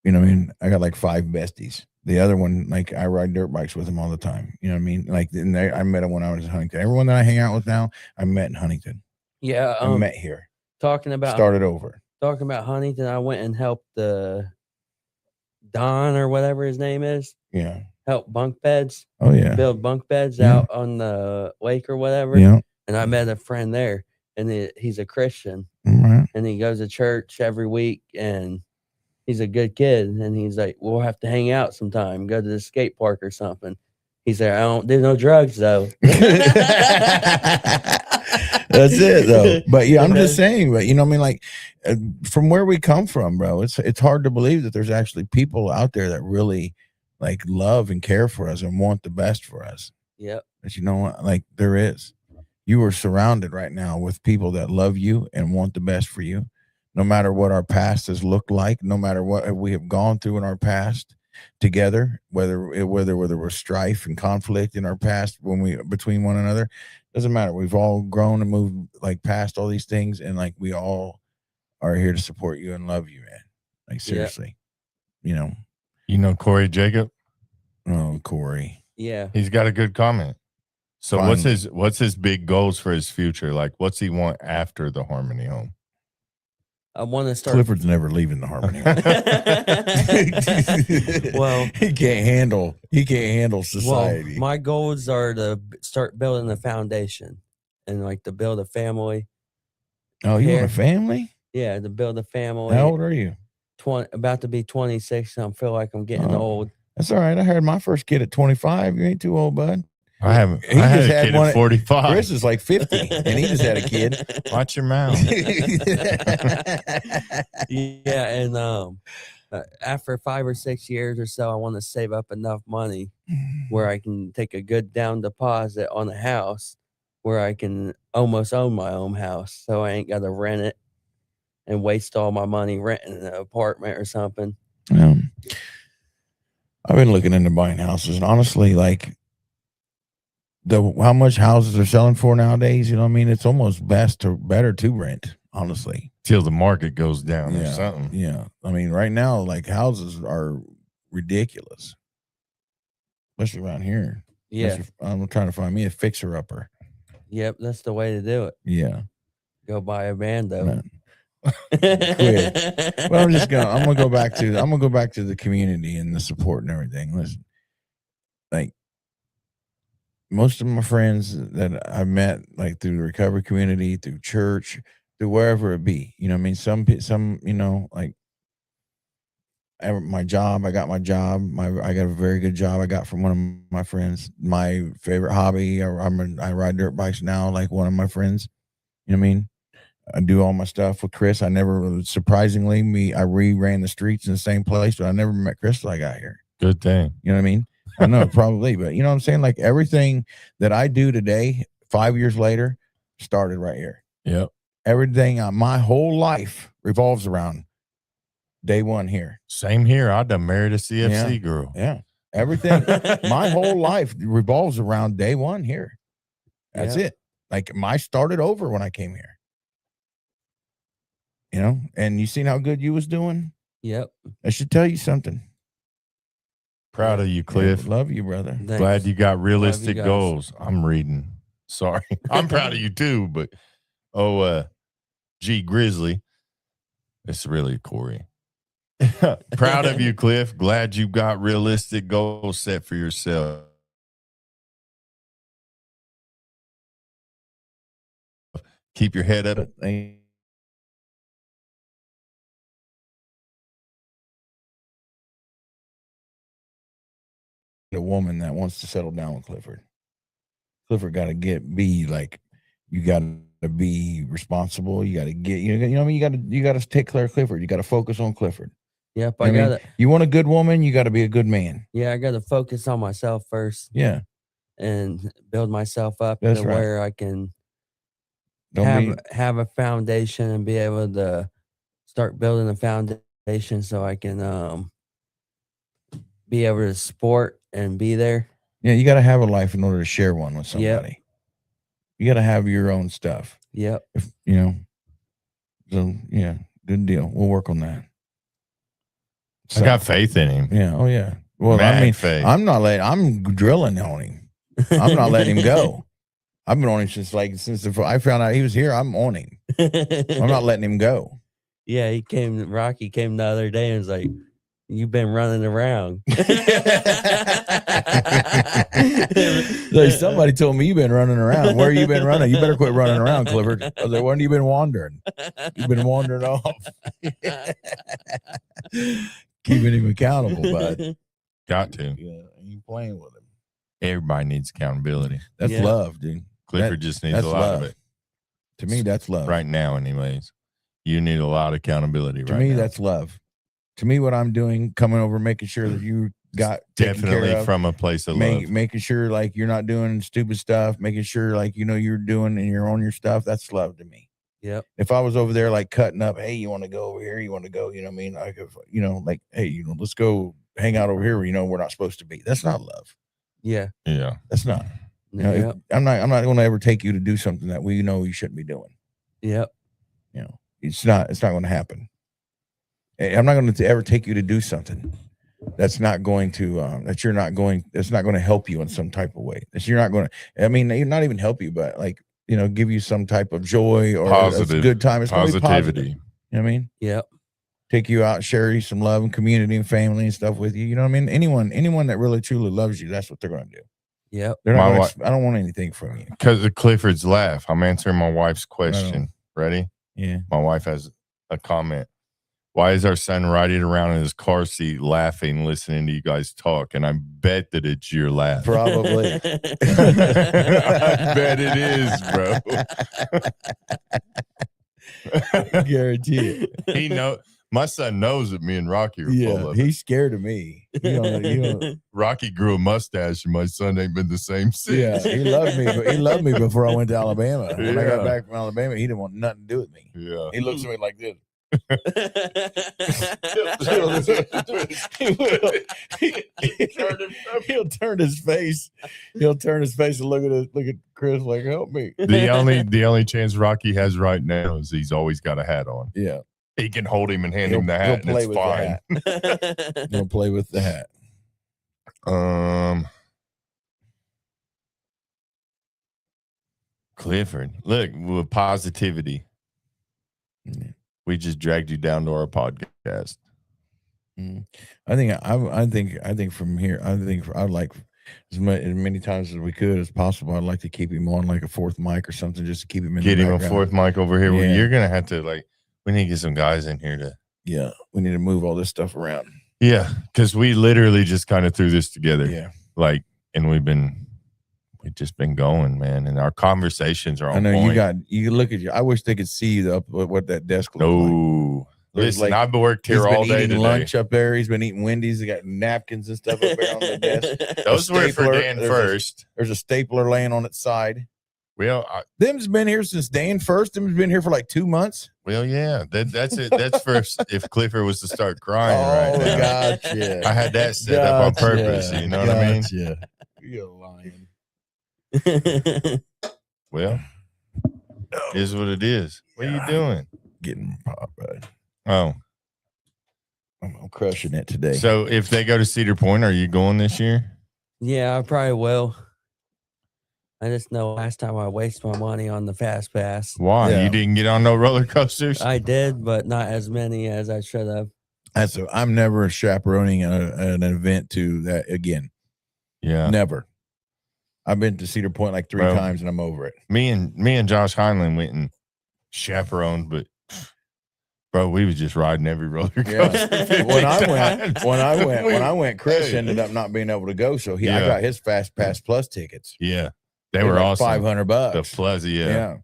you know what I mean? I got like 5 besties. The other one, like I ride dirt bikes with him all the time. You know what I mean? Like I met him when I was in Huntington. Everyone that I hang out with now, I met in Huntington. Yeah. I met here. Started over. Talking about Huntington, I went and helped Don or whatever his name is. Yeah. Help bunk beds. Oh yeah. Build bunk beds out on the lake or whatever. Yeah. And I met a friend there, and he's a Christian, right. And he goes to church every week, and he's a good kid. And he's like, "We'll have to hang out sometime, go to the skate park or something." He's like, "I don't do no drugs though." That's it though. But yeah, I'm just saying, but you know what I mean? Like from where we come from, bro, it's hard to believe that there's actually people out there that really like love and care for us and want the best for us. Yep. But you know what? Like there is. You are surrounded right now with people that love you and want the best for you. No matter what our past has looked like, no matter what we have gone through in our past together, whether there was strife and conflict in our past between one another, doesn't matter. We've all grown and moved like past all these things, and like we all are here to support you and love you, man. Like seriously, you know Corey Jacob. Oh, Corey. Yeah, he's got a good comment. So what's his big goals for his future? Like, what's he want after the Harmony home? I want to start. Clifford's never leaving the Harmony home. Well, he can't handle society. Well, my goals are to start building a foundation and like to build a family. Oh, you want a family? Yeah, to build a family. How old are you? About to be 26. And I feel like I'm getting old. That's all right. I heard my first kid at 25. You ain't too old, bud. I haven't. I had a kid at 45. Chris is like 50, and he just had a kid. Watch your mouth. Yeah, and after 5 or 6 years or so, I want to save up enough money where I can take a good down deposit on a house where I can almost own my own house, so I ain't got to rent it and waste all my money renting an apartment or something. I've been looking into buying houses, and honestly, like how much houses are selling for nowadays, you know what I mean? It's almost better to rent, honestly. Till the market goes down or something. Yeah. I mean, right now, like houses are ridiculous. Especially around here. Yeah. I'm trying to find me a fixer-upper. Yep, that's the way to do it. Yeah. Go buy a Bando. Quit. Well, I'm gonna go back to the community and the support and everything. Listen, like most of my friends that I met, like through the recovery community, through church, through wherever it be, you know what I mean? Some, you know, like my job, I got my job. I got a very good job I got from one of my friends. My favorite hobby, I ride dirt bikes now, like one of my friends. You know what I mean? I do all my stuff with Chris. I ran the streets in the same place, but I never met Chris till I got here. Good thing. You know what I mean? I know probably, but you know what I'm saying? Like everything that I do today, 5 years later, started right here. Yep. Everything my whole life revolves around day one here. Same here. I done married a CFC girl. Yeah. Everything, my whole life revolves around day one here. That's it. Like I started over when I came here. You know, and you seen how good you was doing? Yep. I should tell you something. Proud of you, Cliff. Yeah, love you, brother. Thanks. Glad you got realistic goals. I'm reading. Sorry. I'm proud of you too, but G Grizzly. It's really Corey. Proud of you, Cliff. Glad you got realistic goals set for yourself. Keep your head up. A woman that wants to settle down with Clifford. Clifford got to be like, you got to be responsible. You got to get, you know what I mean? You got to take care of Clifford. You got to focus on Clifford. Yep. I got it. You want a good woman, you got to be a good man. Yeah. I got to focus on myself first. Yeah. And build myself up to where I can have a foundation and be able to start building a foundation so I can be able to support and be there. Yeah, you got to have a life in order to share one with somebody. Yep. You got to have your own stuff. Yep. You know. So yeah, good deal. We'll work on that. So, I got faith in him. Yeah. Oh yeah. Well, faith. I'm drilling on him. I'm not letting him go. I've been on him since I found out he was here. I'm on him. I'm not letting him go. Yeah, Rocky came the other day and was like, "You've been running around." Like somebody told me you've been running around. Where you been running? You better quit running around, Clifford. I was like, when have you been wandering? You've been wandering off. Keeping him accountable, bud. Got to. Yeah, you playing with him. Everybody needs accountability. That's love, dude. Clifford just needs a lot of it. To me, that's love. Right now, anyways. You need a lot of accountability to me, that's love. To me, what I'm doing, coming over, making sure that you got definitely from a place of love. Making sure like you're not doing stupid stuff, making sure like you know you're doing and you're on your stuff. That's love to me. Yep. If I was over there like cutting up, hey, you want to go over here? You want to go? You know what I mean? Like if you know, like hey, you know, let's go hang out over here where you know we're not supposed to be. That's not love. Yeah. Yeah. That's not. You know, I'm not going to ever take you to do something that we know you shouldn't be doing. Yep. You know, it's not going to happen. I'm not going to ever take you to do something that's not going to that's not going to help you in some type of way. That you're not going to, I mean, not even help you, but like, you know, give you some type of joy or a good time. It's going to be positive. You know what I mean? Yep. Take you out, share you some love and community and family and stuff with you. You know what I mean? Anyone that really truly loves you, that's what they're going to do. Yep. They're not I don't want anything from you. Because of Clifford's laugh. I'm answering my wife's question. Ready? Yeah. My wife has a comment. Why is our son riding around in his car seat laughing, listening to you guys talk? And I bet that it's your laugh. Probably. I bet it is, bro. Guarantee it. My son knows that me and Rocky are full of it. He's scared of me. Rocky grew a mustache, and my son ain't been the same since. Yeah, he loved me, but he loved me before I went to Alabama. When I got back from Alabama, he didn't want nothing to do with me. Yeah, he looks at me like this. He'll turn his face. He'll turn his face and look at Chris like, help me. The only chance Rocky has right now is he's always got a hat on. Yeah. He can hold him and hand him the hat, and it's fine. He'll play with the hat. Clifford, look, with positivity. Yeah. We just dragged you down to our podcast. I think from here, I'd like as many times as we could as possible. I'd like to keep him on like a fourth mic or something, just to keep him in. Get him a fourth mic over here. Yeah. Well, you're gonna have to we need to get some guys in here to. Yeah, we need to move all this stuff around. Yeah, because we literally just kind of threw this together. Yeah, and we've just been going, man, and our conversations are on point. I know you look at you. I wish they could see what that desk looks like. No, listen, I've worked here all day today. Lunch up there. He's been eating Wendy's. He got napkins and stuff up there on the desk. Those were for Dan first. There's a stapler laying on its side. Well, them's been here since Dan first. Them's been here for like 2 months. Well, yeah, that's it. That's for if Clifford was to start crying right now. Gotcha. I had that set up on purpose. You know what I mean? Yeah, you're lying. Well, is what it is. What are you doing? Getting popped, bud. Oh, I'm crushing it today. So, if they go to Cedar Point, are you going this year? Yeah, I probably will. I just know last time I wasted my money on the Fast Pass. Why? Yeah. You didn't get on no roller coasters? I did, but not as many as I should have. I'm never chaperoning an event to that again. Yeah. Never. I've been to Cedar Point like 3 times and I'm over it. Me and Josh Heinlein went and chaperoned, but bro, we was just riding every roller coaster. Yeah. When I went, Chris ended up not being able to go, so I got his Fast Pass Plus tickets. Yeah. They were like awesome. $500. The Plus, yeah.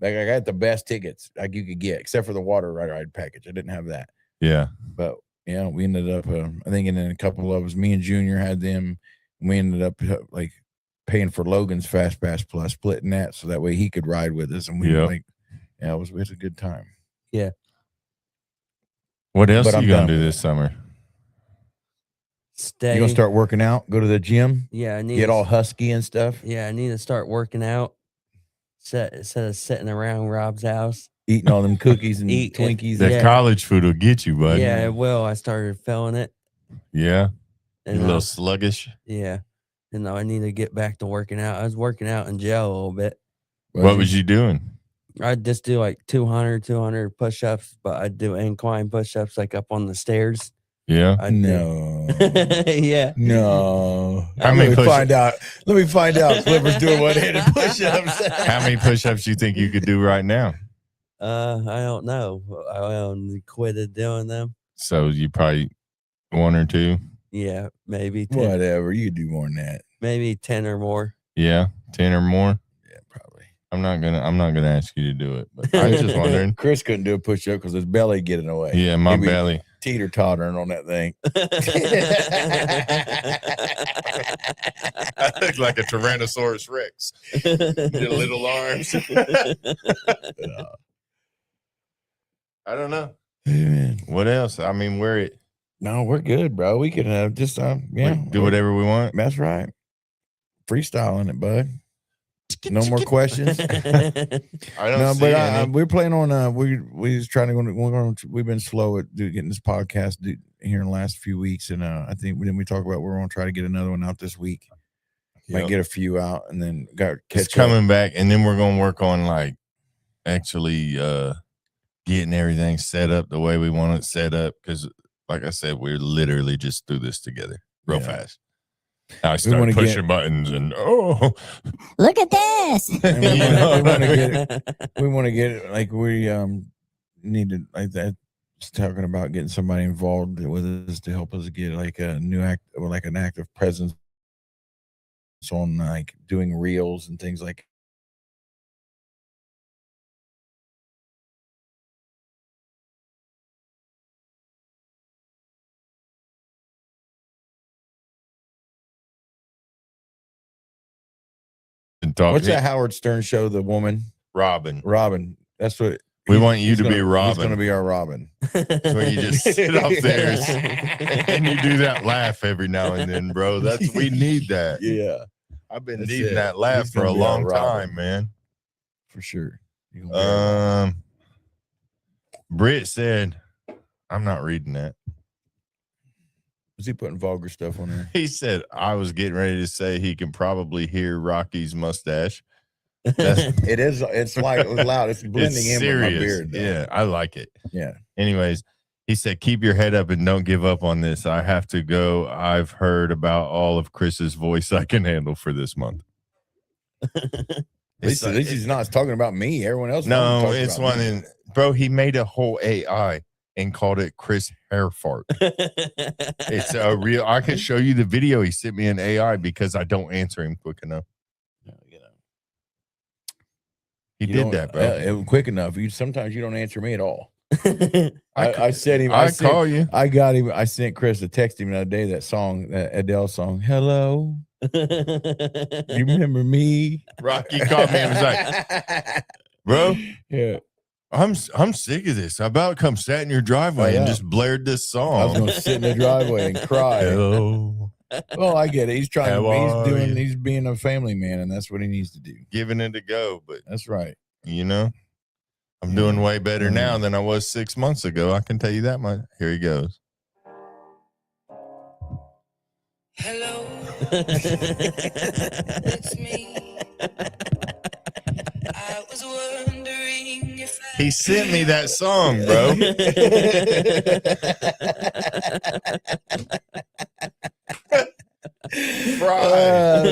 Like I got the best tickets like you could get, except for the water ride package. I didn't have that. Yeah. But yeah, we ended up I think in a couple of us, me and Junior had them. We ended up like paying for Logan's Fast Pass Plus, splitting that so that way he could ride with us. And we it was a good time. Yeah. What else are you gonna do this summer? Stay. You gonna start working out? Go to the gym? Yeah, I need get all husky and stuff. Yeah, I need to start working out. Instead of sitting around Rob's house eating all them cookies and Twinkies. That college food will get you, buddy. Yeah, it will. I started feeling it. Yeah, and a little sluggish. Yeah, and I need to get back to working out. I was working out in jail a little bit. What was you doing? I'd just do like 200 push-ups, but I'd do incline push-ups like up on the stairs. Yeah. No. Yeah. No. Let me find out. Clifford's doing one-handed push-ups. How many push-ups do you think you could do right now? I don't know. I quitted doing them. So you probably 1 or 2? Yeah, maybe 10. Whatever. You do more than that. Maybe 10 or more. Yeah, 10 or more. Yeah, probably. I'm not gonna ask you to do it, but I was just wondering. Chris couldn't do a push-up because his belly getting away. Yeah, my belly. Teeter-tottering on that thing. I look like a Tyrannosaurus Rex. Your little arms. I don't know. Amen. What else? I mean, we're good, bro. We can just do whatever we want. That's right. Freestyling it, bud. No more questions. I don't see any. We're planning on we're just trying to we've been slow at getting this podcast here in the last few weeks, and I think we talk about we're gonna try to get another one out this week. Might get a few out, and then it's coming back, and then we're gonna work on like actually getting everything set up the way we want it set up, because like I said, we're literally just through this together real fast. I started pushing buttons and look at this. We want to get it like we need to like that. Just talking about getting somebody involved with us to help us get like a new act or like an active presence on like doing reels and things like. What's that Howard Stern show? The woman, Robin. That's what we want you to be. Robin. He's going to be our Robin. So you just sit up there and you do that laugh every now and then, bro. We need that. Yeah, I've been needing that laugh for a long time, man. For sure. Britt said, "I'm not reading that." Was he putting vulgar stuff on there? He said, I was getting ready to say he can probably hear Rocky's mustache. It's like loud. It's blending in with my beard. Though. Yeah, I like it. Yeah. Anyways, he said, keep your head up and don't give up on this. I have to go. I've heard about all of Chris's voice I can handle for this month. At least he's not talking about me. Everyone else. No, it's one in, bro. He made a whole AI and called it Chris Hairfart. It's a real. I can show you the video he sent me in AI because I don't answer him quick enough. He did that, bro. Quick enough. Sometimes you don't answer me at all. I said him. I call you. I got him. I sent Chris a text him the other day. That song, that Adele song. Hello. You remember me? Rocky called me and was like, "Bro, yeah, I'm sick of this. I about come sat in your driveway and just blared this song. I was gonna sit in the driveway and cry." Hello. Well, I get it. He's he's being a family man, and that's what he needs to do. Giving it a go, but that's right. You know, I'm doing way better now than I was 6 months ago. I can tell you that much. Here he goes. Hello, it's me. I was wondering if he sent me that song, bro.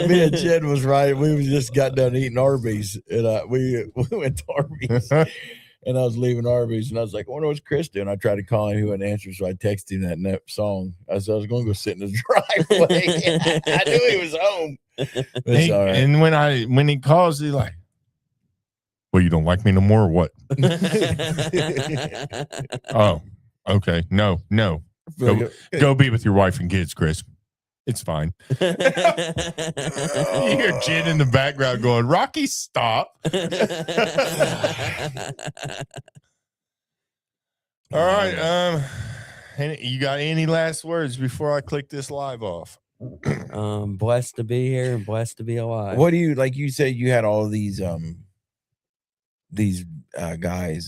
Me and Jen was right. We just got done eating Arby's, and we went to Arby's, and I was leaving Arby's, and I was like, I wonder what's Chris doing. I tried to call him, he wouldn't answer, so I texted him that song. I said I was going to go sit in the driveway. I knew he was home. It's all right. And when he calls, he's like, well, you don't like me no more or what? Oh, okay. No. Go be with your wife and kids, Chris. It's fine. You hear Jen in the background going, Rocky, stop. All right. You got any last words before I click this live off? Blessed to be here and blessed to be alive. What do you, like you said, you had all these guys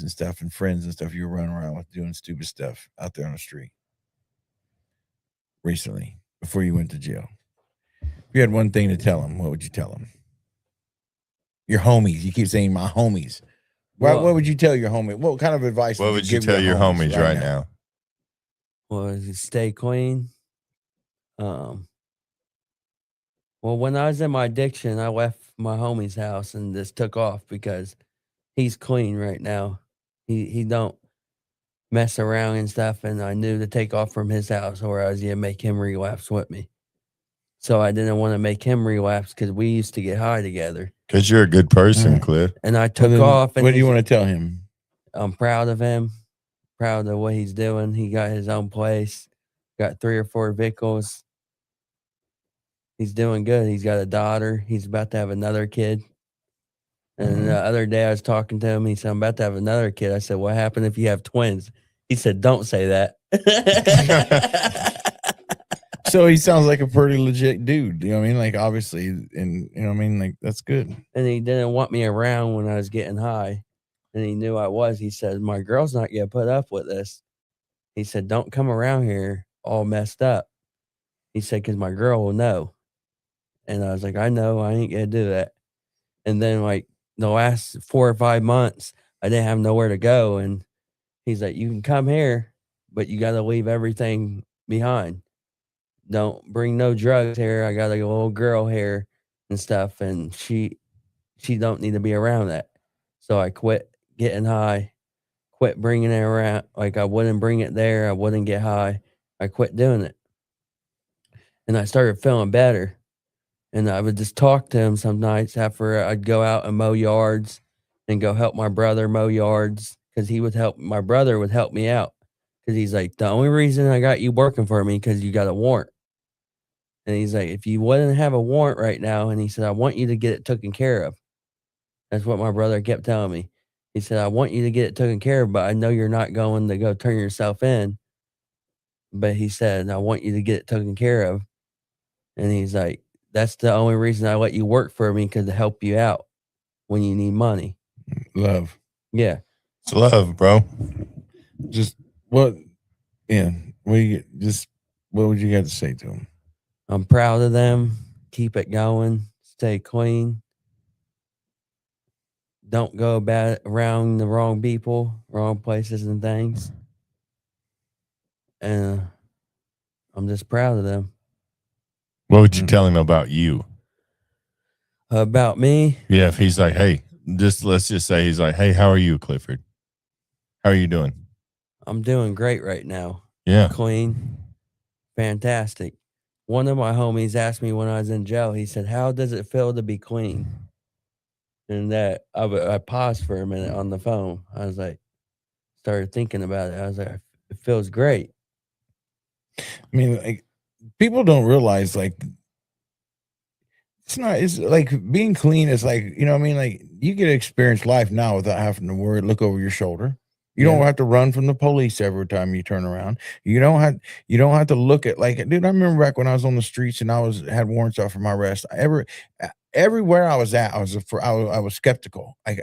and stuff and friends and stuff you were running around with doing stupid stuff out there on the street recently before you went to jail. If you had one thing to tell them, what would you tell them? Your homies. You keep saying my homies. What would you tell your homie? What kind of advice would you tell your homies right now? Well, stay clean. Well, when I was in my addiction, I left my homie's house and just took off because he's clean right now. He don't mess around and stuff, and I knew to take off from his house or I was gonna make him relapse with me. So I didn't want to make him relapse because we used to get high together. Because you're a good person, Cliff. And I took off. And what do you want to tell him? I'm proud of him. Proud of what he's doing. He got his own place. Got 3 or 4 vehicles. He's doing good. He's got a daughter. He's about to have another kid. And the other day I was talking to him. He said, I'm about to have another kid. I said, what happened if you have twins? He said, don't say that. So he sounds like a pretty legit dude. You know what I mean? Like, obviously, and you know what I mean? Like, that's good. And he didn't want me around when I was getting high. And he knew I was. He said, my girl's not going to put up with this. He said, don't come around here all messed up. He said, because my girl will know. And I was like, I know, I ain't gonna do that. And then like the last 4 or 5 months, I didn't have nowhere to go. And he's like, you can come here, but you got to leave everything behind. Don't bring no drugs here. I got a little girl here and stuff. And she don't need to be around that. So I quit getting high, quit bringing it around. Like I wouldn't bring it there. I wouldn't get high. I quit doing it. And I started feeling better. And I would just talk to him some nights after I'd go out and mow yards and go help my brother mow yards, because he would help. My brother would help me out, because he's like, the only reason I got you working for me because you got a warrant. And he's like, if you wouldn't have a warrant right now, and he said, I want you to get it taken care of. That's what my brother kept telling me. He said, I want you to get it taken care of, but I know you're not going to go turn yourself in. But he said, I want you to get it taken care of. And he's like, that's the only reason I let you work for me, because to help you out when you need money. Love. Yeah. It's love, bro. Just what? Yeah. What would you got to say to him? I'm proud of them. Keep it going. Stay clean. Don't go around the wrong people, wrong places and things. And I'm just proud of them. What would you tell him about you? About me? Yeah, if he's like, hey, let's just say he's like, hey, how are you, Clifford? How are you doing? I'm doing great right now. Yeah. Clean. Fantastic. One of my homies asked me when I was in jail, he said, how does it feel to be clean? And that I paused for a minute on the phone. I was like, started thinking about it. I was like, it feels great. I mean, like, people don't realize, like, it's like being clean is like, you know what I mean? Like, you get to experience life now without having to look over your shoulder. You don't have to run from the police every time you turn around. You don't have to look at, like, dude, I remember back when I was on the streets and I had warrants out for my arrest. Everywhere I was at, I was skeptical. I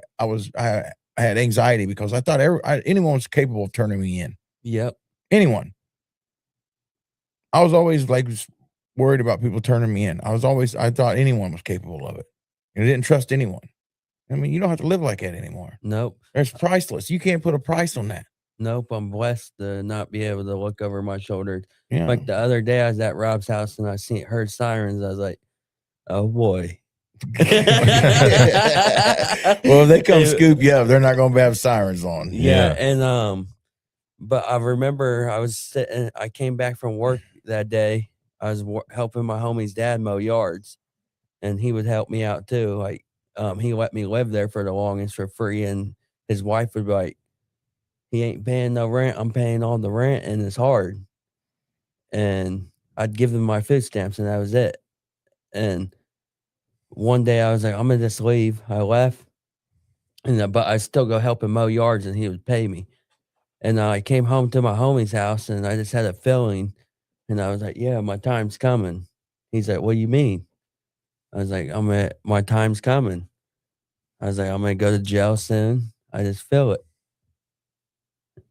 had anxiety because I thought anyone was capable of turning me in. Yep. Anyone. I was always like worried about people turning me in. I thought anyone was capable of it. And I didn't trust anyone. I mean, you don't have to live like that anymore. Nope. It's priceless. You can't put a price on that. Nope. I'm blessed to not be able to look over my shoulder. Yeah. Like the other day, I was at Rob's house and I heard sirens. I was like, oh boy. Well, if they come scoop you up, they're not going to have sirens on. Yeah. And, but I remember I came back from work that day. I was helping my homie's dad mow yards, and he would help me out too. Like, he let me live there for the longest for free. And his wife would be like, he ain't paying no rent. I'm paying all the rent, and it's hard. And I'd give them my food stamps, and that was it. And one day I was like, I'm going to just leave. I left, but I still go help him mow yards, and he would pay me. And I came home to my homie's house, and I just had a feeling, and I was like, yeah, my time's coming. He's like, what do you mean? I was like, my time's coming. I was like, I'm going to go to jail soon. I just feel it.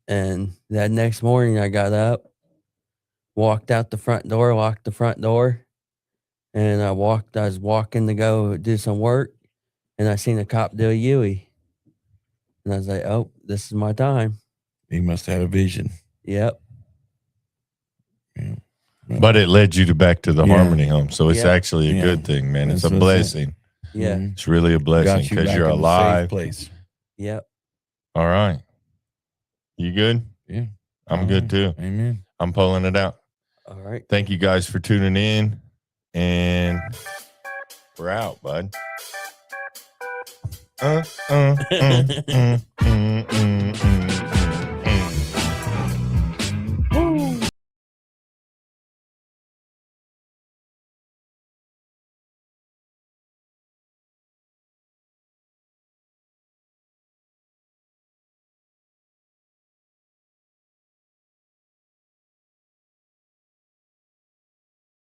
And that next morning I got up, walked out the front door, locked the front door, and I was walking to go do some work, and I seen a cop do a Yui. And I was like, oh, this is my time. He must have had a vision. Yep. Yeah. But it led you back to the Harmony home. So it's actually a good thing, man. It's a blessing. Yeah. It's really a blessing because you're alive. Place. Yep. All right. You good? Yeah. I'm good too. Amen. I'm pulling it out. All right. Thank you guys for tuning in. And we're out, bud.